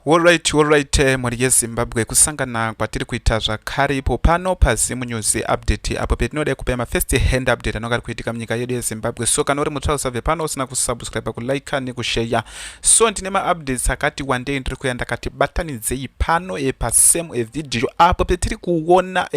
Alright, muri yeZimbabwe kusangana kwatiri kuita zvakare ipo pano paZimu News update apo petinoda kupa ma first hand update anogara kuitika munyika yedu yeZimbabwe. So kana uri mutsva usabve pano usina kusubscribe, kulike nekushare. So ndine ma updates akati wandei ndiri kuya ndakati batanidzei pano pasame video apo petiri kuona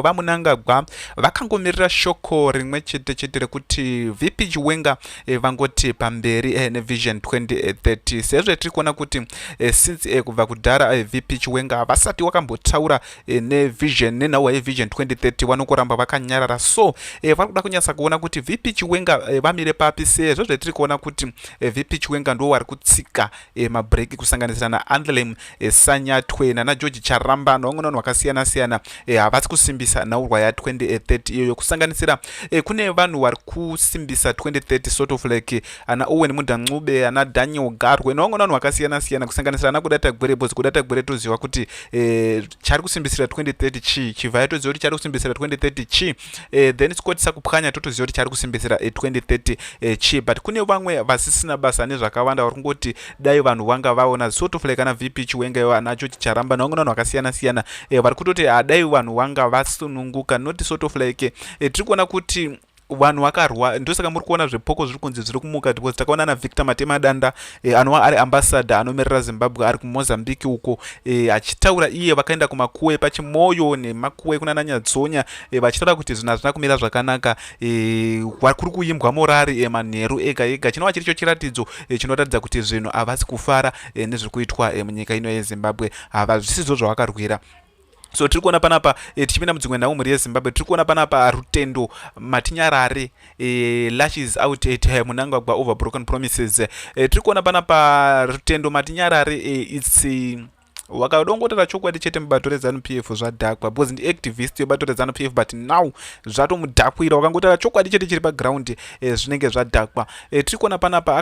vamunangagwa vakangomirira shoko rimwe chete rekuti VP Chiwenga vangoti pamberi nevision 2030. Sezvo tiri kuona kuti since kubva kudhara VP Chiwenga vasati wakambotaura nevision nenhau yevision 2030 vanokoramba vakanyarara. So vari kuda kunyatsa kuona kuti VP Chiwenga vamire papi, sezvo zvetiri kuona kuti VP Chiwenga ndo vari kutsika mabreak kusanganisira naAndlem Sanyatwe naJoji Charamba nevamwe vanhu vakasiyana-siyana havasi kusimbisa nhaurwa ya2030 iyoyo, kusanganisira kune vanhu vari kusimbisa 2030 sort of like ana Owen Mudangube, ana Daniel Garwe nevamwe vanhu vakasiyana-siyana, kusanganisira ana Kudata Gwere, bozi Kudata Gwere toziva kuti chari kusimbisira 2030 chi, Chivhaya toziva kuti chari kusimbisira 2030 chi, then Scott Sakupkanya totoziva kuti chari kusimbisira 2030 chi. But kune vamwe vasisina basa nezvakawanda vari kungoti dai vanhu vanga vaona sort of like ana VP Chiwenga iwo anacho chicharamba nevamwe vanhu vakasiyana-siyana vari kutoti dai vanhu vanga vasununguka, not sort of like tiri kuona kuti vanhu vakarwa. Ndosaka muri kuona zvepoko zviri kunzi zviri kumuka, because takaona na Victor Matemadanda anova ari ambassador anomirira Zimbabwe ari kuMozambique uko achitaura iye vakaenda kumakuwe pachimoyo nemakuwe kuna Nanyadzonya vachitaura kuti zvinhu hazvina kumira zvakanaka, kuri kuimbwa morari manheru ega ega. Chinova chiricho chiratidzo chinoratidza kuti zvinhu havasi kufara nezviri kuitwa munyika ino yeZimbabwe, hazvisizvo zvavakarwira. So tiri kuona panapa tichipinda mudzimwe nhau muri yeZimbabwe, tiri kuona panapa rutendo matinyarare lashes out at munangagwa over broken promises. Tiri kuona panapa rutendo matinyarare it's wakadongotera chokwadi chete mubato reZANU-PF zvadhakwa, because ndiactivist yebato reZANU-PF but now zvatomudhakwira. wakangotera chokwadi chete chiri paground zvinenge zvadhakwa. Tiri kuona panapa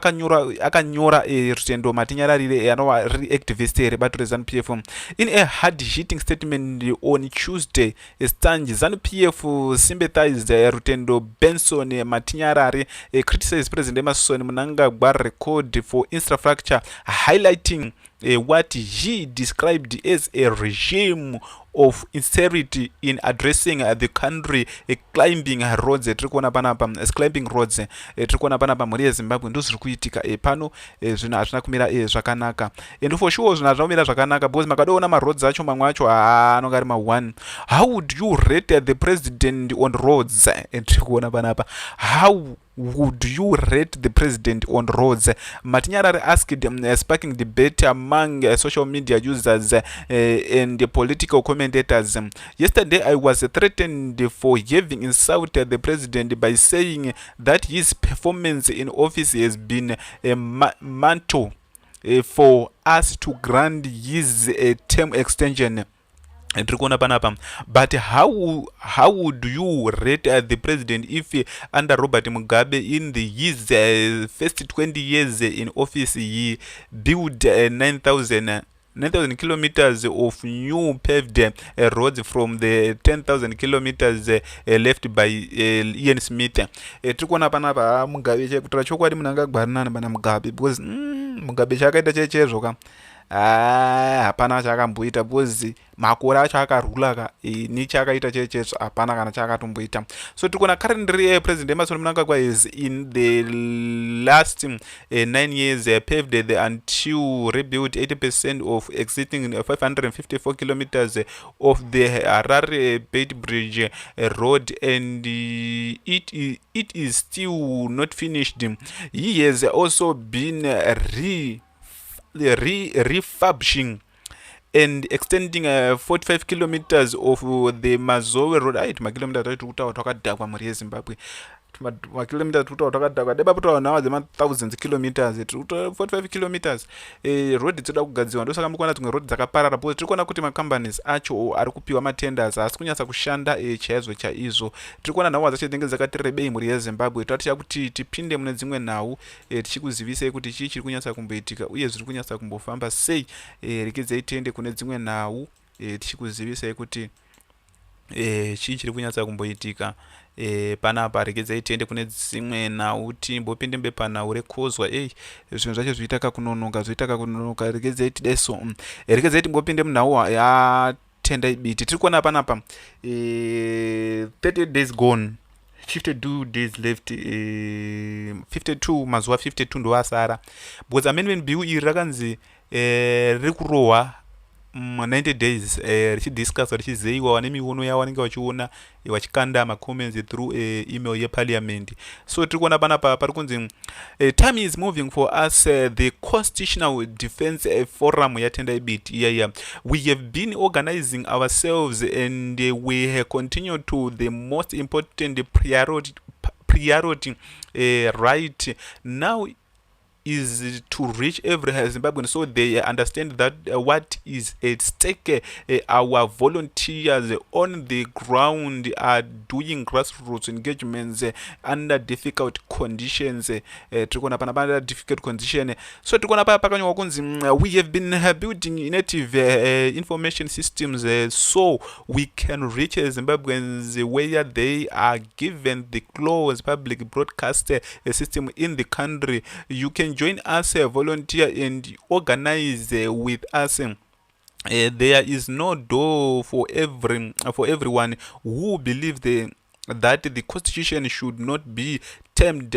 akanyora rutendo matinyararire anova reactivist rebato reZANU-PF in a hard hitting statement on Tuesday. Stanji ZANU-PF sympathized Rutendo Benson Matinyarare criticized President Emerson Mnangagwa record for infrastructure, highlighting what he described as a regime of insincerity in addressing the country climbing roads. Tiri kuona panapa climbing roads, tiri kuona panapa muri yeZimbabwe ndo zviri kuitika pano. Zvinhu hazvina kumira zvakanaka, and for sure zvinhu hazvina kumira zvakanaka, because makadoona maroads acho mamwe acho anonga ari ma1. How would you rate the president on roads? Tiri kuona panapa how would you rate the president on roads? Matinyarare asked, sparking debate among social media users and political commentators. Yesterday I was threatened for having insulted the president by saying that his performance in office has been a mantle for us to grant his term extension. Tiri kuona panapa, but how would you rate the president if under Robert Mugabe in his first 20 years in office he built 9,000 kilometers of new paved roads from the 10,000 kilometers left by Ian Smith. Tiri kuona panapa Mugabe chekutara chokwadi munangagwarinana bana Mugabe, because Mugabe chakaita chechezvo hapana chakamboita, because makore acho akarulaka nechakaita chechezvo hapana kana chakatomboita. So tiri kuona currently President Emerson Mnangagwa is in the last 9 years paved until rebuilt 80% of existing 554 kilometers of the Harare Beit Bridge road, and it is still not finished. He has also been refurbishing and extending 45 kilometers of the Mazowe road. Makilometers tiri kutaura twakadhakwa muri yeZimbabwe, makilometers tiri kutaura twakadhakwa, deba kutaura nhau dzema1000 kilometers, 45 kilometers road dzinoda kugadzirwa. Ndosaka muri kuona dzimwe road dzakaparara, because tiri kuona kuti macompanies acho ari kupiwa matenders asi kunyatsa kushanda chaizvo. Tiri kuona nhau dzacho dzinenge dzakati rebei muri yeZimbabwe. Taticha kuti tipinde mune dzimwe nhau tichikuzivisei kuti chii chiri kunyatsa kumboitika uye zviri kunyatsa kumbofamba sei. Rekezei tiende kune dzimwe nhau tichikuzivisei kuti chii chiri kunyatsa kumboitika panapa regedzai tiende kune dzimwe nhau timbopinde mbepana urekozwa zvinhu zvacho zvoita kakunonoka regedzai tidai so regedzai timbopinde munhau yatendai biti tiri kuona panapa 30 days gone 52 days left 52 mazuva 52 ndo asara because amendment bill iri rakanzi riri kurohwa 90 days richidiscusswa richizeyiwa nemiono yavo vanenge vachiona vachikanda macomments through email yeparliament. So tiri kuona panapa pari kunzi time is moving for us the constitutional defense forum yatendai biti yeah. We have been organizing ourselves and we continue to the most important priority right now is to reach every Zimbabwean so they understand that what is at stake. Our volunteers on the ground are doing grassroots engagements under difficult conditions. Under difficult conditions. So we have been building native information systems so we can reach Zimbabweans where they are given the close public broadcast system in the country. You can join us, volunteer and organize with us. There is no door for everyone who believes that the constitution should not be termed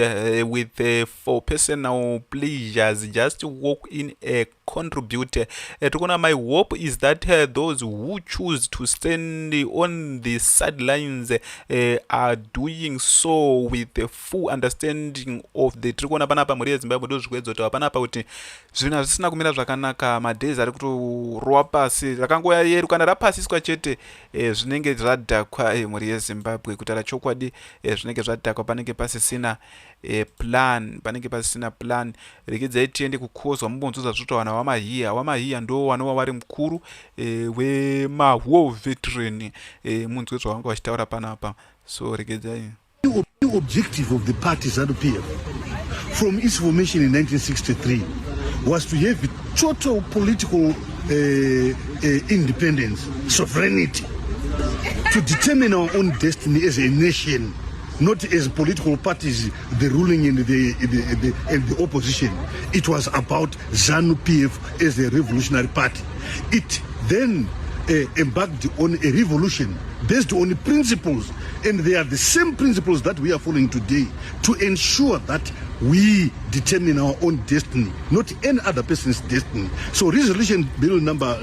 with for personal pleasures. Just walk in and contribute. My hope is that those who choose to stand on the sidelines are doing so with a full understanding of the trikona panapa muri yeZimbabwe ndozvikwedzota panapa kuti zvinhu hazvisina kumira zvakanaka madays ari kutorwa pasi rakangoya yeru kana rapasiswa chete zvinenge zvadhakwa muri yeZimbabwe kutaura chokwadi zvinenge zvadhakwa panenge pasisina plan regedzai tiende kukozwa mumbonzodza zvitowana wamahiya ndo wanova wari mukuru wemawar veteran munzwe zvavanga vachitaura panapa so regedzai. The objective of the party ZANU-PF from its formation in 1963 was to have total political independence, sovereignty, to determine our own destiny as a nation, not as political parties, the ruling and the opposition. It was about ZANU-PF as a revolutionary party. It then embarked on a revolution based on principles, and they are the same principles that we are following today to ensure that we determine our own destiny, not any other person's destiny. So resolution number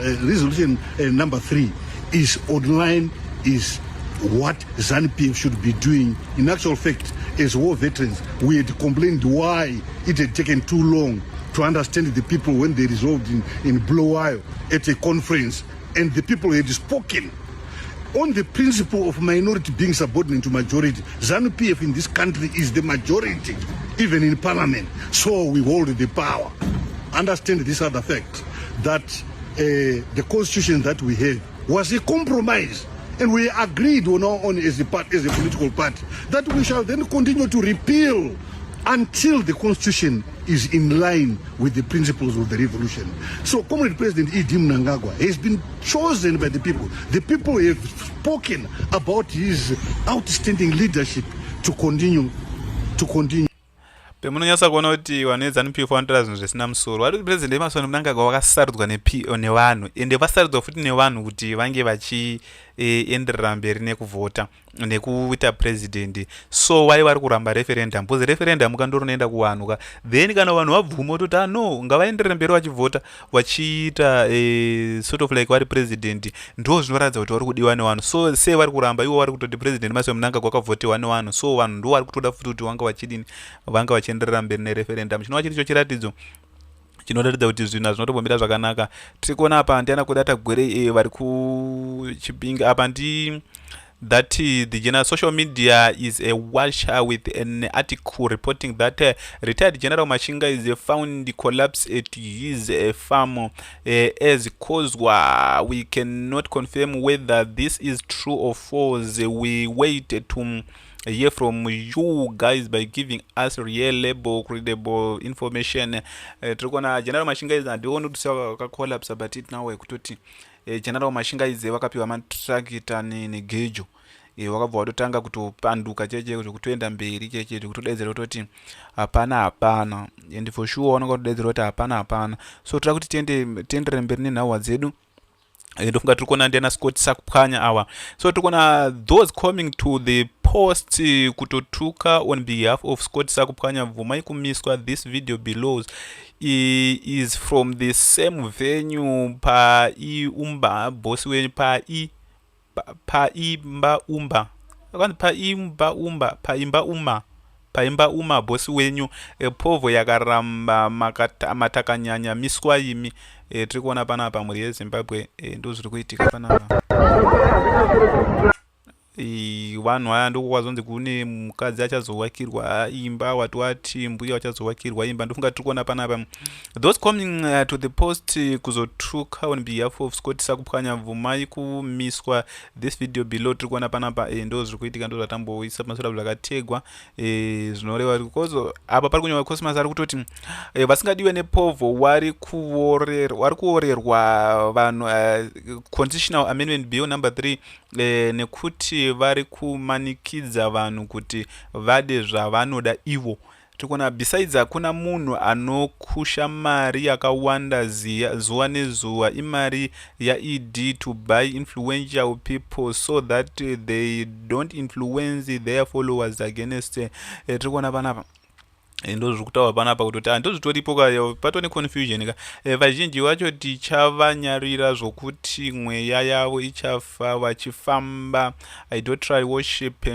3 is online, is what ZANU-PF should be doing. In actual fact, as war veterans, we had complained why it had taken too long to understand the people when they resolved in Bulawayo at a conference, and the people had spoken on the principle of minority being subordinate to majority. ZANU-PF in this country is the majority, even in parliament, so we hold the power. Understand this other fact, that the constitution that we have was a compromise, and we agreed on our own as a political party that we shall then continue to repeal until the constitution is in line with the principles of the revolution. So Comrade President E.D. Mnangagwa has been chosen by the people. The people have spoken about his outstanding leadership to continue. Pemunonyasa kuona kuti vanhu veZANU-PF vanotaura zvinhu zvisina musoro. Vari kuti president eMarson Mnangagwa vakasarudzwa nevanhu ende vasarudzwa futi nevanhu kuti vange vachienderera mberi nekuvhota nekuita president. So wai vari kuramba referendum because referendum kandoronoenda kuvanhu then kana vanhu vabvuma kuti no ngavaenderere mberi vachivhota vachiita sort of like vari president, ndo zvinoratidza kuti vari kudiwa nevanhu. So sei vari kuramba ivo vari kutoti president Emerson Mnangagwa vakavhotewa nevanhu, so vanhu ndo vari kutoda futi kuti vanga vachienderera mberi nereferendum. Chinova chiri cho chiratidzo chinoratidza kuti zvinhu hazvinotombomira zvakanaka. Tiri kuona apa ndiana kudata gore vari kuchipinga apa ndi that the general social media is a watcher with an article reporting that retired General Mashinga is found collapse at his farm as caused. We cannot confirm whether this is true or false. We wait to hear from you guys by giving us reliable, credible information. Tukona General Mashinga is adiona kuti collapse, but it now kutoti General Mashinga is vakapiwa matrakita negejo wakabva watotanga kutopanduka cheche kutoenda mberi cheche kutodedzera kutoti hapana and for sure wanonga kutodedzera kuti hapana. So toda kuti tiendere mberi nenhahwa dzedu. Ndofunga tiri kuona ndiana Scott sakupwanya awa. So tiri kuona those coming to the post kutotuka on behalf of Scott sakupwanya bvumai kumiswa. This video below is from the same venue paimba bosi wenyu paimba uma bosi wenyu povho yakaramba matakanyanya miswa imi. Tiri kuona panapa mhuri yeZimbabwe ndo zviri kuitika panapa. Vanhu aya ndoko kwazonzi kune mukadzi achazowakirwa imba wati mbuya achazowakirwa imba. Ndofunga tiri kuona panapa those coming to the post kuzotuka on behalf of Scott sakupwanya bvumai kumiswa. This video below tiri kuona panapa ndo zviri kuitika, ndo zvatamboisa pamasura zvakategwa zvinoreva because apa pari kunyorwa Cosmas ari kutoti vasingadiwe nepovho wari kuorerwa vanhu constitutional amendment bill number 3 nekuti vari kumanikidza vanhu kuti vade zvavanoda ivo. Tikuona besides hakuna munhu anokusha mari yakawanda zuva nezuva, imari yaED to buy influential people so that they don't influence their followers against. Tikuona panapa ndo zviri kutaurwa panapa kutoti ndo zvitoripo patone confusion ka vazhinji vacho tichavanyarira zvokuti mweya yavo ichafa vachifamba idolatry worship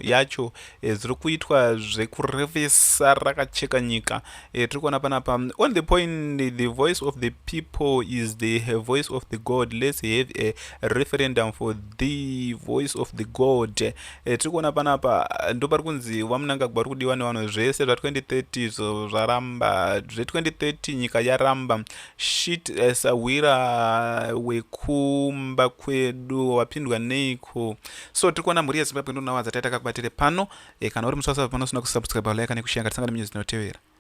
yacho zviri kuitwa zvekurevesa rakacheka nyika. Tiri kuona panapa on the point the voice of the people is the voice of the God. Let's have a referendum for the voice of the God. Tiri kuona panapa ndo pari kunzi vamunangagwa vari kudiwa nevanhu zvese zva2030 zo zvaramba. Zve2030 nyika yaramba shit sawira wekumba kwedu wapindwa neiko. So tiri kuona mhuri yeZimbabwe ndo nawo dzataita kakubatire pano. Kana uri musasa pano usina kusubscribe like nekushare ngatisangane munyuzi inotevera.